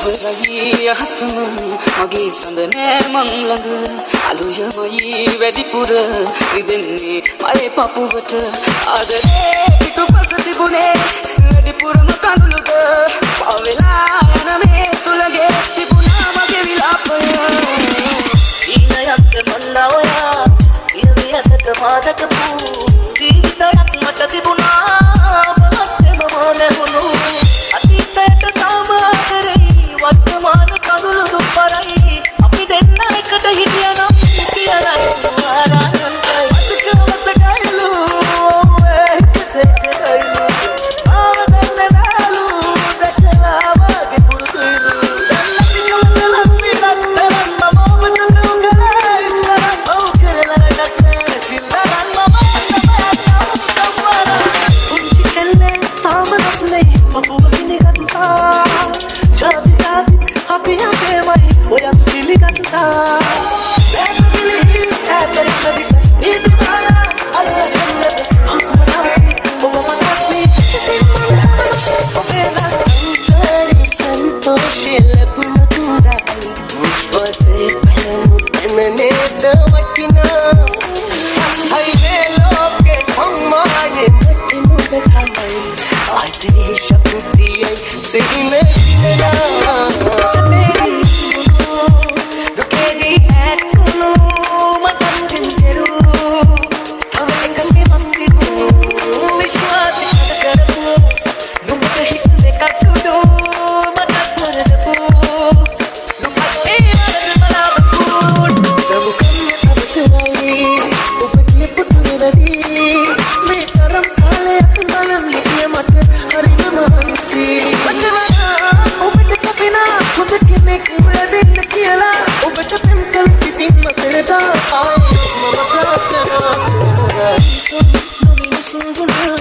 ඉවරයි අහසම මගේ සඳ නෑ මං ළඟ අලුයමයි වැඩිපුර රිදෙන්නේ මගේ පපුවට ආදරේ පිටුපස තිබුණේ වැඩිපුරම කඳුළුද පාවෙලා යන මේ සුළඟේ තිබුණා මගේ විලාපය ඊනයක් මන්දවයා ඉරියසට මාදකපු ජීවිතයක් මට තිබුණා බලත්තම මොලහුණු අතීතයට තාම ආදරේ වර්තමාන කඳුළු දුප්පරයි අපි දෙන්න එකට හිටියනම් කියලා ආරාධනයි අතකවතකයිලු ඒකෙතකයිලු ආවදන්නලාලු දැකලා වගේ පුරුදුයිලු දැල්ලකින් විතරක් තරම් මම ඔබට දුංගලා ඉස්සරහ ඔව් කරලා නැත්නම් සිල්ලරන් මම උන්තිකල්ලේ තාම නැස්නේ පපුවකින් ගත්තා ජාති ජාති අපි අපේමයි ඔයත් පිළිගත්තා වැදගිලි ඇතරින් කවිත නිදිමාලා අල්ලගන්නද හස්මනාති ඔබ මනස්නේ ඔබේලා සරි සන්තෝෂේ ලැබුණ තුරයි විශ්වාසේ පළමු තැනනේද වටිනා හයිවේ ලෝකේ සම්මානේ මටිනුද තමයි ආදී ශක්තියයි සිහිනේ Sungguna